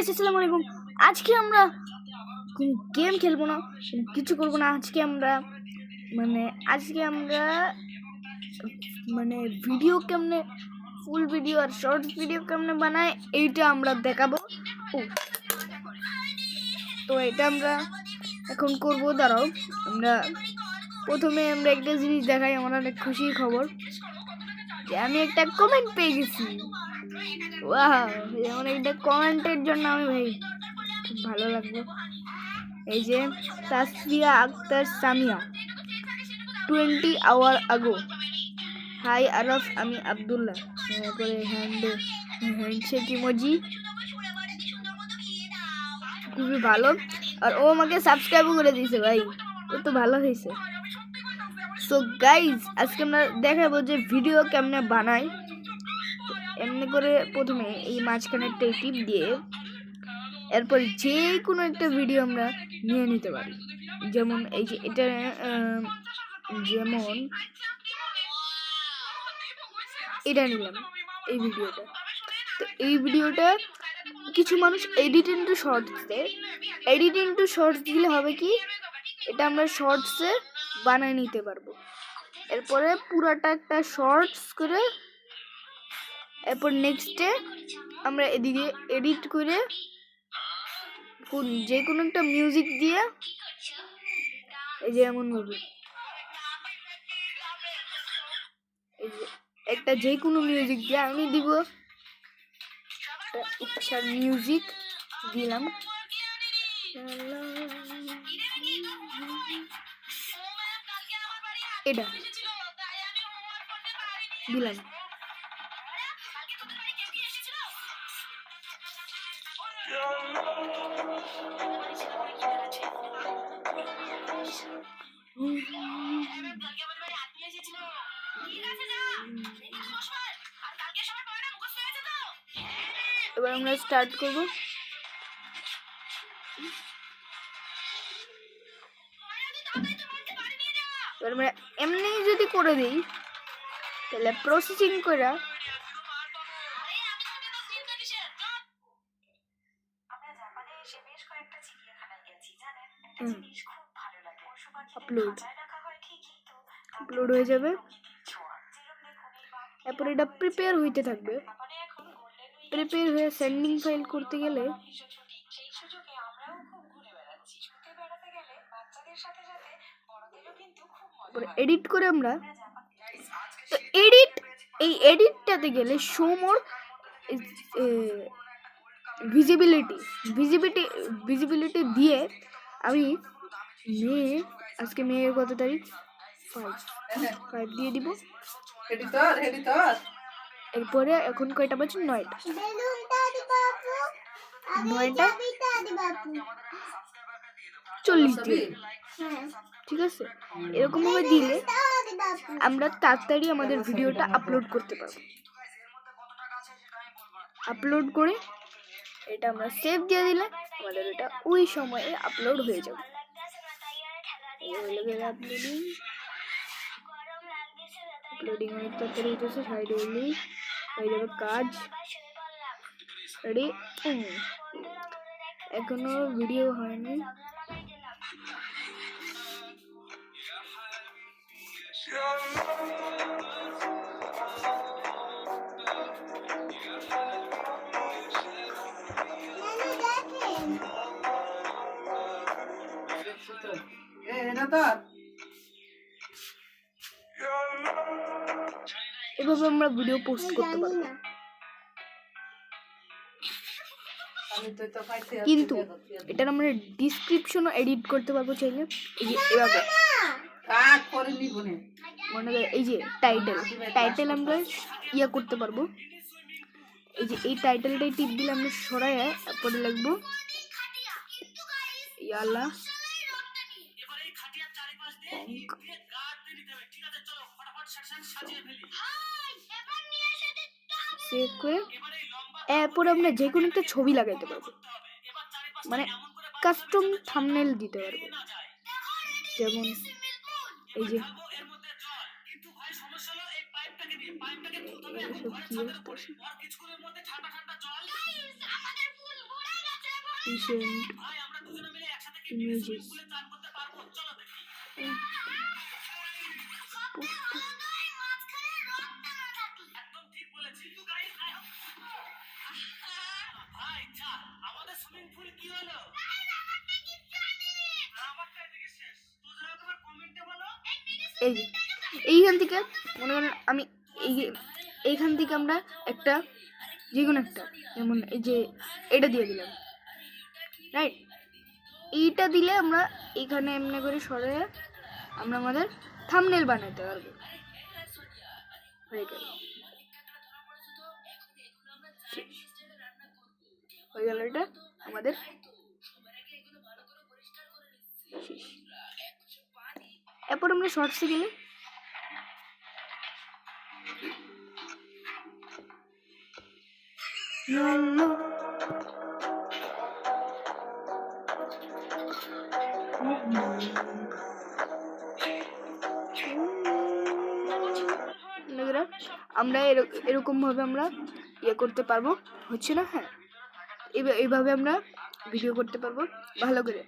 Guys আসসালামু আলাইকুম। আজকে আমরা কোন গেম খেলবো না, কিছু করবো না। আজকে আমরা ভিডিও কেমনে, ফুল ভিডিও আর শর্টস ভিডিও কেমনে বানায় এইটা আমরা দেখাবো। তো এটা আমরা এখন করবো। দাঁড়াও, প্রথমে আমরা একটা জিনিস দেখাই। আমার অনেক খুশির খবর যে আমি একটা কমেন্ট পেয়ে গেছি। ওয়াও, যেমন একটা কমেন্টের জন্য আমি ভাই খুব ভালো লাগলো। এই যে তাসফিয়া আক্তার সামিয়া 20 আওয়ার আগো, হাই আরফ, আমি আব্দুল্লাহ, তারপরে হ্যান্ডশেক ইমোজি, খুবই ভালো। আর ও আমাকে সাবস্ক্রাইবও করে দিয়েছে ভাই, ও তো ভালো হয়েছে। সো গাইজ, আজকে আমরা দেখাবো যে ভিডিও কেমনে বানাই। এমনি করে প্রথমে এই মাঝখানে একটা টিপ দিয়ে এরপর যে কোনো একটা ভিডিও আমরা নিয়ে নিতে পারি। যেমন এই যে এটা, যেমন এটা নিলাম, এই ভিডিওটা। তো এই ভিডিওটা কিছু মানুষ এডিটিং টু শর্টস দিলে হবে কি, এটা আমরা শর্টসে বানিয়ে নিতে পারবো। এরপরে পুরাটা একটা শর্টস করে, এরপর নেক্সটে আমরা এদিকে এডিট করে যে কোনো একটা মিউজিক দিয়ে, এই যে এমন ভাবে একটা যে কোনো মিউজিক দিয়ে আমি দিব, ইচ্ছার মিউজিক দিলাম। এটা দিলাম। এবার আমরা স্টার্ট করব। এবার আমরা এমনি যদি করে দিই তাহলে প্রসেসিং করে আপলোড হয়ে যাবে। এরপর এটা প্রিপেয়ার হইতে থাকবে। প্রিপেয়ার হয়ে সেন্ডিং ফাইল করতে গেলে এডিট করে আমরা, তো এই এডিটটাতে গেলে শো মোর ভিজিবিলিটি দিয়ে আমি আজকে মেয়ের কত তারিখ, 5 দিয়ে দিব। এরপরে এখন কয়টা বাজে, 9টা। ঠিক আছে, এরকম ভাবে দিলে আমরা তাড়াতাড়ি আমাদের ভিডিওটা আপলোড করতে পারবো। আপলোড করে এটা আমরা সেভ দিয়ে দিলে আমাদের এটা ওই সময়ে আপলোড হয়ে যাবে। আপলোডিং অনেক তাড়াতাড়ি হইতেছে, সাইড হইলেই হয়ে যাবে কাজ। রেডি, এখনো ভিডিও হয়নি। এভাবে আমরা ভিডিও পোস্ট করতে পারবো, কিন্তু এটার আমরা ডিসক্রিপশনও এডিট করতে পারবো চাইলে। এই যে এভাবে এই যে টাইটেল আমরা ইয়া করতে পারবো। এই যে এই টাইটেলটাই টিপ দিলে আমরা সরাই, তারপরে লিখবো ইয়ালা সেভ করে। এরপর আমরা যে কোনো একটা ছবি লাগাইতে পারবো, মানে কাস্টম থাম্বনেল দিতে পারবো। যেমন এই যে recent images. এইখান থেকে মনে করেন আমি এইখান থেকে আমরা একটা যে কোনো একটা যেমন এই যে এটা দিয়ে দিলাম, রাইট? এইটা দিলে আমরা এখানে এমনি করে সরে আমরা আমাদের থাম্বনেল বানাতে পারবো। হয়ে গেল এটা আমাদের এরপর আমরা শর্টসে গেলে আমরা এরকম ভাবে আমরা ইয়ে করতে পারবো, হচ্ছে না? হ্যাঁ, এইভাবে আমরা ভিডিও করতে পারবো ভালো করে।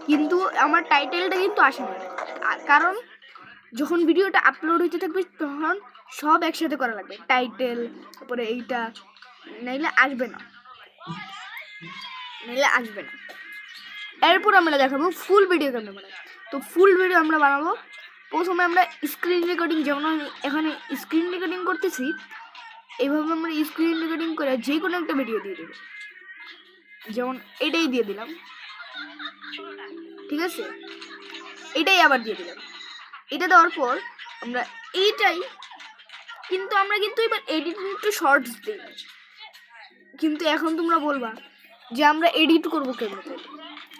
কিন্তু আমার টাইটেলটা কিন্তু আসে না, কারণ যখন ভিডিওটা আপলোড হতে থাকবে তখন সব একসাথে করা লাগবে, টাইটেল তারপরে এইটা, নাইলে আসবে না। এরপর আমরা দেখাবো ফুল ভিডিও কেমন বানাবো। তো ফুল ভিডিও আমরা বানাবো, প্রথমে আমরা স্ক্রিন রেকর্ডিং, যেমন আমি এখানে স্ক্রিন রেকর্ডিং করতেছি, এইভাবে আমরা স্ক্রিন রেকর্ডিং করে যে কোনো একটা ভিডিও দিয়ে দেবো। যেমন এটাই দিয়ে দিলাম, ঠিক আছে? এটাই আবার দিয়ে দিলাম। এটা দেওয়ার পর আমরা এইটাই কিন্তু আমরা কিন্তু এবার এডিটিং একটু শর্টস দিই, কিন্তু এখন তোমরা বলবা যে আমরা এডিট করবো কেমন?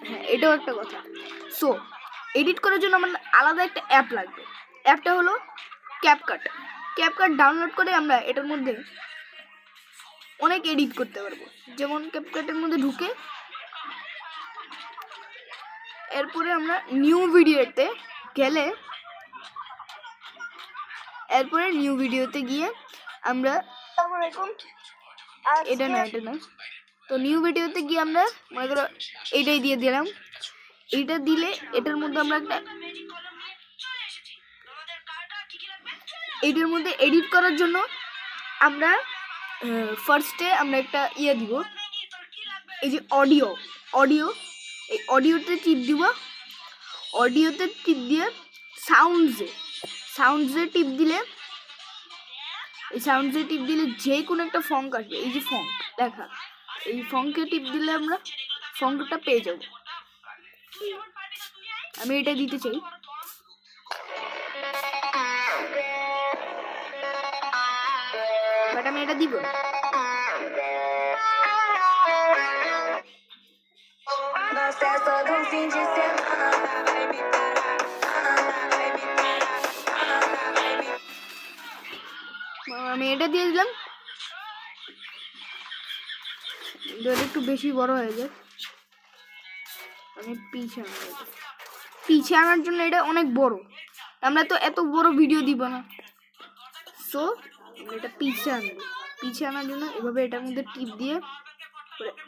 হ্যাঁ, এটাও একটা কথা। সো এডিট করার জন্য আমার আলাদা একটা অ্যাপ লাগবে। অ্যাপটা হলো ক্যাপকাট। ক্যাপকাট ডাউনলোড করে আমরা এটার মধ্যে অনেক এডিট করতে পারবো। যেমন ক্যাপকাটের মধ্যে ঢুকে এরপরে আমরা নিউ ভিডিওতে গেলে, এরপরে নিউ ভিডিওতে গিয়ে আমরা এটা না তো নিউ ভিডিওতে গিয়ে আমরা মনে করো এইটাই দিয়ে দিলাম। এইটা দিলে এটার মধ্যে আমরা একটা এইটার মধ্যে এডিট করার জন্য আমরা ফার্স্টে আমরা একটা ইয়ে দিব, এই যে অডিও, এই অডিওতে টিপ দিব। অডিওতে টিপ দিয়ে সাউন্ডসে টিপ দিলে, এই সাউন্ডসে টিপ দিলে যে কোনো একটা ফঙ্ক আসবে। এই যে ফঙ্ক দেখা, এই ফঙ্কে টিপ দিলে আমরা ফঙ্কটা পেয়ে যাব। আমি এটা দিতে চাই। বাট আমি এটা দিব না। আমি এটা দিয়ে দিলাম, একটু বেশি বড় হয়ে যায়। আমি পিছে আনার জন্য এটা অনেক বড়, আমরা তো এত বড় ভিডিও দিব না। সো এটা পিছে আনবো। পিছে আনার জন্য এভাবে এটার মধ্যে টিপ দিয়ে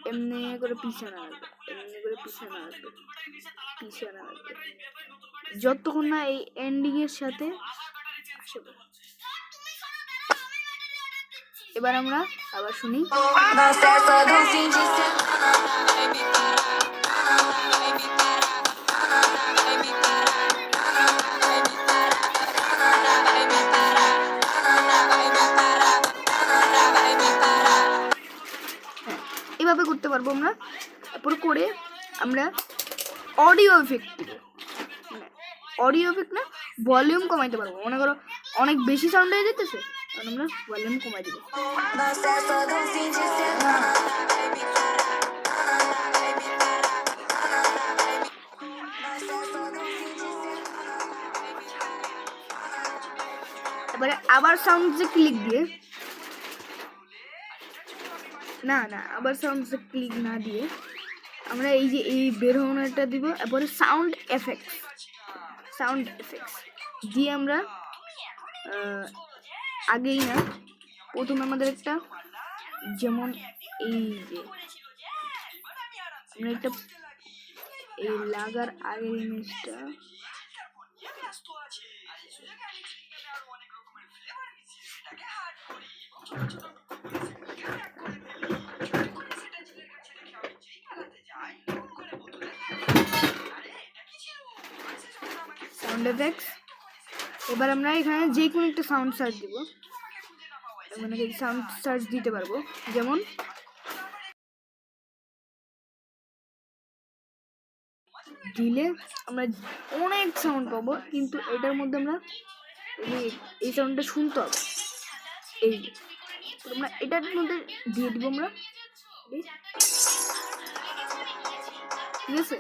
এমনি করে পিছে আনা লাগবে, পিছে আনা লাগবে যতক্ষণ না এই এন্ডিং এর সাথে আসবে। এবার আমরা আবার শুনি। এভাবে করতে পারবো আমরা। তারপর করে আমরা অডিও এফেক্ট না, ভলিউম কমাইতে পারবো। মনে করো অনেক বেশি সাউন্ড হয়ে যেতেছে, আমরা ভলিউম কমাই দিব। এবারে আবার সাউন্ডসে ক্লিক দিয়ে আবার সাউন্ডসে ক্লিক না দিয়ে আমরা এই যে এই বের হওয়াটা দিব, এরপরে সাউন্ড এফেক্টস দিয়ে আমরা আগেই না, প্রথমে আমাদের একটা, যেমন এই যে আমরা একটা এই লাগার আগের ইমেজটা সাউন্ড এফেক্টস। এবার আমরা এখানে যে কোনো একটা সাউন্ড সার্চ দিব, মানে সাউন্ড সার্চ দিতে পারবো, যেমন দিলে আমরা অনেক সাউন্ড পাবো, কিন্তু এটার মধ্যে আমরা এই সাউন্ডটা শুনতে হবে। এই আমরা এটার মধ্যে দিয়ে দিব আমরা, ঠিক আছে?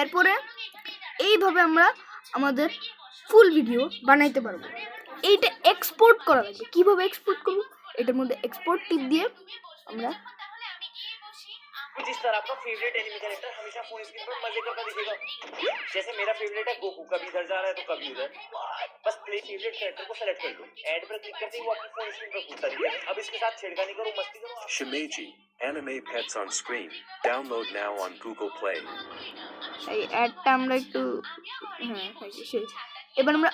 এরপরে এইভাবে আমরা আমাদের ফুল ভিডিও বানাইতে পারবো। এইটা এক্সপোর্ট করা লাগবে। কিভাবে এক্সপোর্ট করবো? এটার মধ্যে এক্সপোর্ট টিপ দিয়ে আমরা जिस तरह आपका फेवरेट एनिमे कैरेक्टर हमेशा फोन स्क्रीन पर मजे करता दिखेगा, जैसे मेरा फेवरेट है गोकू, कभी इधर जा रहा है तो कभी उधर, बस प्ले फेवरेट कैरेक्टर को सेलेक्ट कर दो, ऐड पर क्लिक करते ही वो आपकी फोन स्क्रीन पर खुलता दिखेगा। अब इसके साथ छेड़खानी करो, मस्ती करो। Shimeji, anime pets on screen. Download now on Google Play. এই অ্যাডটা আমরা একটু সেই এবার আমরা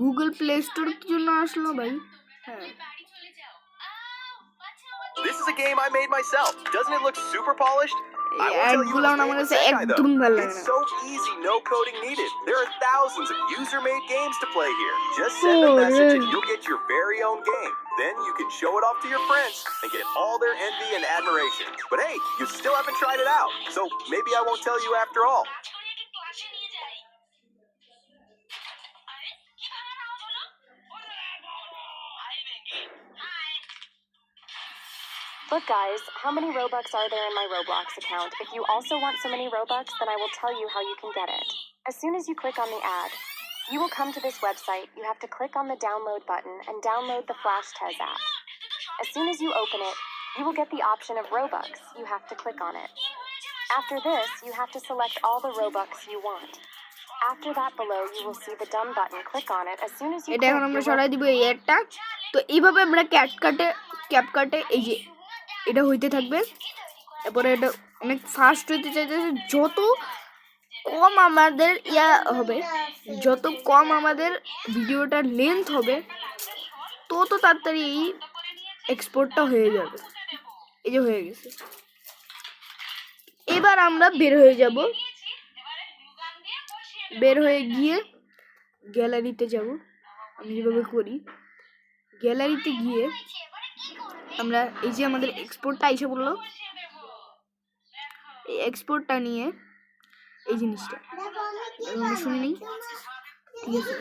গুগল প্লে স্টোরের জন্য আসলো ভাই। হ্যাঁ, This is a game I made myself. Doesn't it look super polished? I এই won't tell you অ্যাডগুলো what's আমার made কাছে with Sentai, একদম though. ভালো লাগে It's না। so easy, no coding needed. There are thousands of user-made games to play here. Just send a message and you'll get your very own game. Then you can show it off to your friends and get all their envy and admiration. But hey, you still haven't tried it out, so maybe I won't tell you after all. Look guys, how many Robux are there in my Roblox account? If you also want so many Robux, then I will tell you how you can get it. As soon as you click on the ad, you will come to this website. You have to click on the download button and download the Flash Tez app. As soon as you open it, you will get the option of Robux. You have to click on it. After this, you have to select all the Robux you want. After that below, you will see the done button. Click on it. As soon as you এটা click, এখন আমরা your সরাই দিব এই অ্যাডটা। তো এইভাবে আমরা ক্যাপকাটে এই যে এটা হইতে থাকবে। এরপরে এটা অনেক ফাস্ট হইতে চাইতেছে, যত কম আমাদের হবে, যত কম আমাদের ভিডিওটার লেন্থ হবে, তত তাড়াতাড়ি এই এক্সপোর্টটা হয়ে যাবে। এই যে হয়ে গেছে। এবার আমরা বের হয়ে যাব, বের হয়ে গিয়ে গ্যালারিতে যাব। আমি যেভাবে করি, গ্যালারিতে গিয়ে আমরা এই যে আমাদের এক্সপোর্টটা এসে বললো, এই এক্সপোর্টটা নিয়ে এই জিনিসটা আমরা শুনে নিই, ঠিক আছে?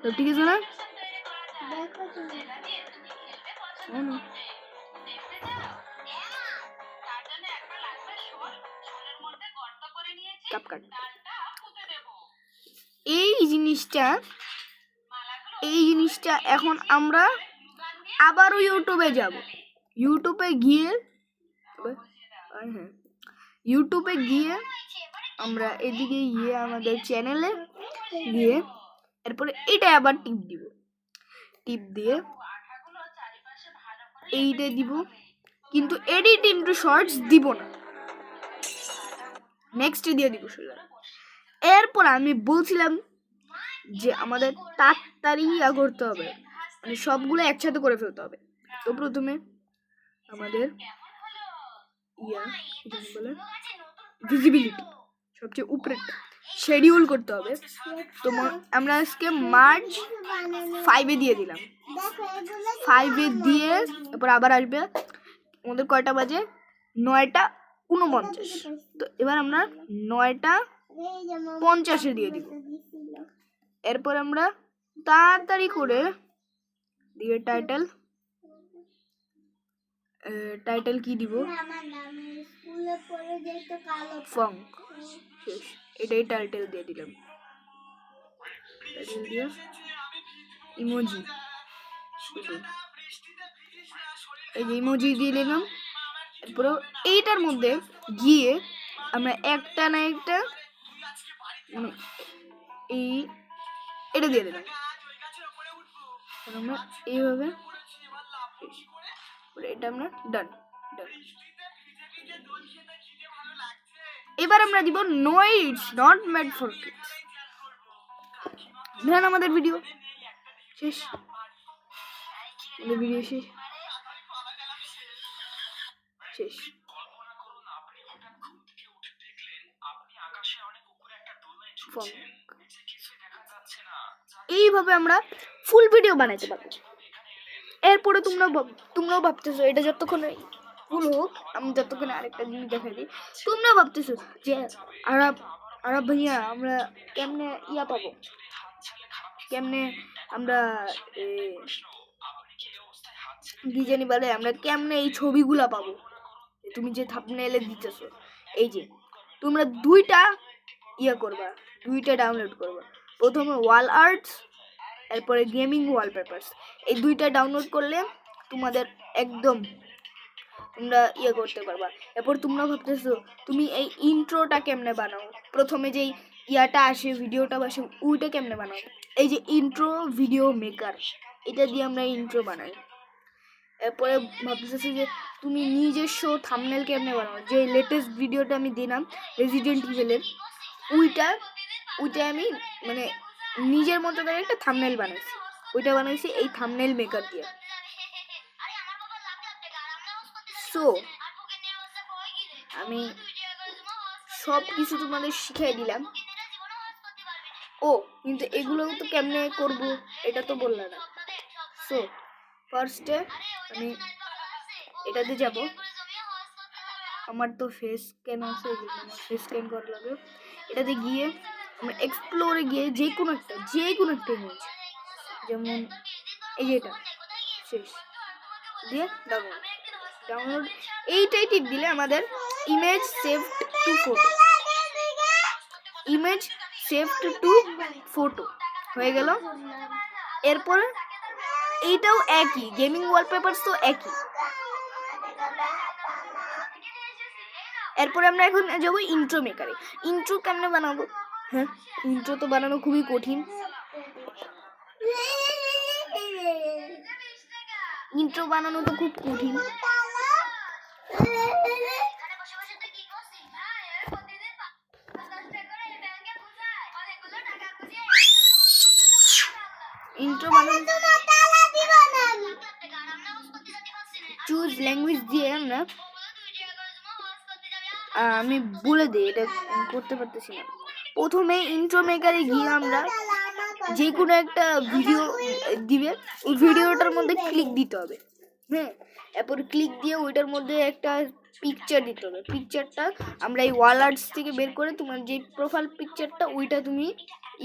তো ঠিক আছে না? ক্যাপকাট এই জিনিসটা এখন আমরা আবারও ইউটিউবে যাব। ইউটিউবে গিয়ে আমরা এদিকে গিয়ে আমাদের চ্যানেলে গিয়ে এরপরে এটা আবার টিপ দিব, টিপ দিয়ে এইটা দিব, কিন্তু এডিট ইনটু শর্টস দিব না, নেক্সট দিয়ে দিব সোজা। এরপর আমি বলছিলাম যে আমাদের তাড়াতাড়ি করতে হবে, মানে সবগুলো একসাথে করে ফেলতে হবে। তো প্রথমে আমাদের ভিজিবিলিটি সবচেয়ে উপরে শিডিউল করতে হবে। তো আমরা আজকে মার্চ 5-এ দিয়ে দিলাম, 5-এ দিয়ে তারপর আবার আসবে আমাদের কয়টা বাজে, 9:49। তো এবার আমরা 9:50-এ দিয়ে দিব। এরপর আমরা তাড়াতাড়ি করে দিয়ে টাইটেল, টাইটেল কি দিব, ফং, শেষ। এটাই টাইটেল দিয়ে দিলাম। টাইটেল দিয়ে ইমোজি, এই যে ইমোজি দিয়ে দিলাম। এরপরে এইটার মধ্যে গিয়ে আমরা একটা না একটা এই এটা দিয়ে দিলাম। আমরা এইভাবে এটা আমরা ডান ডান। এবার আমরা দিব no it's not made for kids. ধ্যান আমাদের ভিডিও শেষ, আমাদের ভিডিও শেষ শেষ। এইভাবে আমরা ফুল ভিডিও বানাইতে পারবো। এরপরে তোমরাও ভাবতেছো এটা যতক্ষণ ফুল হোক, আমি যতক্ষণ আরেকটা জিনিস দেখাই দিই। তোমরা ভাবতেছো যে আরব ভাইয়া আমরা কেমনে ইয়া পাবো, কেমনে আমরা কি জানি বলে, আমরা কেমনে এই ছবিগুলা পাবো। তুমি যে থাম্বনেইলে দিতেছো, এই যে তোমরা দুইটা ইয়া করবা, দুইটা ডাউনলোড করবা। প্রথমে ওয়াল আর্টস, এরপরে গেমিং ওয়ালপেপারস। এই দুইটা ডাউনলোড করলে তোমাদের একদম তোমরা ইয়ে করতে পারবা। এরপর তোমরা ভাবতেছো তুমি এই ইন্ট্রোটা কেমনে বানাও, প্রথমে যেই ইয়াটা আসে ভিডিওটা আসে ওইটা কেমনে বানাও। এই যে ইন্ট্রো ভিডিও মেকার, এটা দিয়ে আমরা ইন্ট্রো বানাই। এরপরে ভাবতেছি যে তুমি নিজস্ব থাম্বনেল কেমনে বানাও। যে লেটেস্ট ভিডিওটা আমি দিলাম রেজিডেন্ট ইভিলের, ওইটা আমি মানে নিজের মতো করে একটা থাম্বনেল বানাইছি। ওইটা বানাইছি এই থাম্বনেল মেকার দিয়ে। সো আমি সব কিছু তোমাদের শিখাই দিলাম। ও কিন্তু এগুলো তো কেমনে করব এটা তো বললে না। সো ফার্স্টে আমি এটাতে যাব। আমার তো ফেস স্ক্যান আছে, ফেস স্ক্যান করা লাগে। এটাতে গিয়ে আমরা এক্সপ্লোরে গিয়ে যে কোনো একটা ইমেজ, যেমন এই যে এটা শেষ দিয়ে ডাউনলোড এইটাই টিপ দিলে আমাদের ইমেজ সেভড টু ফটো হয়ে গেল। এরপর এইটাও একই, গেমিং ওয়ালপেপারস তো একই। এরপরে আমরা এখন যাবো ইন্ট্রো মেকারে। ইন্ট্রো কেমনে বানাবো? হ্যাঁ, ইন্ট্রো তো বানানো খুবই কঠিন। ইন্ট্রো বানানো তো খুব কঠিন। ইন্ট্রো বানানো চুজ ল্যাঙ্গুয়েজ দিয়ে আমরা আমি বলে দিই, এটা করতে পারতেছি না। প্রথমে ইন্ট্রো মেকারে গিয়ে আমরা যে কোনো একটা ভিডিও দিবে, ওই ভিডিওটার মধ্যে ক্লিক দিতে হবে। হ্যাঁ, এরপর ক্লিক দিয়ে ওইটার মধ্যে একটা পিকচার দিতে হবে। পিকচারটা আমরা এই ওয়াল আর্টস থেকে বের করে তোমার যে প্রোফাইল পিকচারটা ওইটা তুমি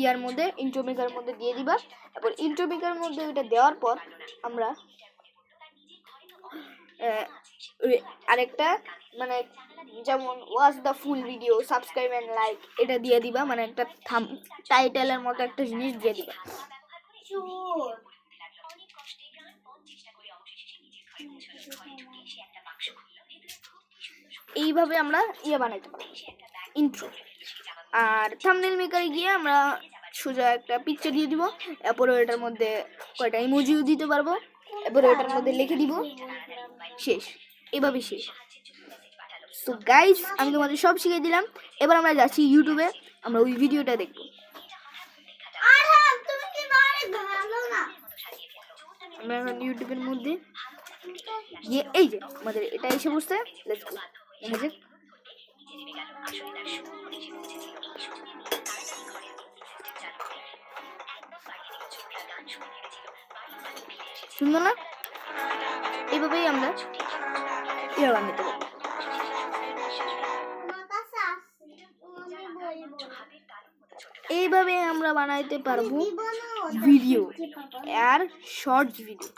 ইয়ার মধ্যে ইন্ট্রো মেকারের মধ্যে দিয়ে দিবা। এরপর ইন্ট্রো মেকারের মধ্যে ওইটা দেওয়ার পর আমরা আরেকটা মানে যেমন watch the full video, subscribe and like এটা দিয়ে দিবা, মানে একটা টাইটেলের মতো একটা জিনিস দিয়ে দিবা। এইভাবে আমরা ইয়ে বানাইতে পারি ইন্ট্রো। আর থাম্বনেল মেকারে গিয়ে আমরা সোজা একটা পিকচার দিয়ে দিব। এরপরে এটার মধ্যে কয়টা ইমোজিও দিতে পারবো। এরপরে এটার মধ্যে লিখে দিব, শেষ। এভাবে শেষ। সো গাইজ, আমি তোমাদের সব শিখিয়ে দিলাম। এবার আমরা যাচ্ছি ইউটিউবে, আমরা ওই ভিডিওটা দেখবো। আমরা এখন ইউটিউবের মধ্যে গিয়ে এই যে আমাদের এটা এসে বসছে, লেটস গো। শুনবো না, এইভাবেই আমরা ইয়ে বানাতে পারবো। এইভাবে আমরা বানাইতে পারবো ভিডিও আর শর্টস ভিডিও।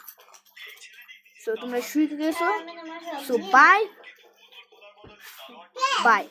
সো তোমরা শুয়ে গেছো, সো বাই বাই।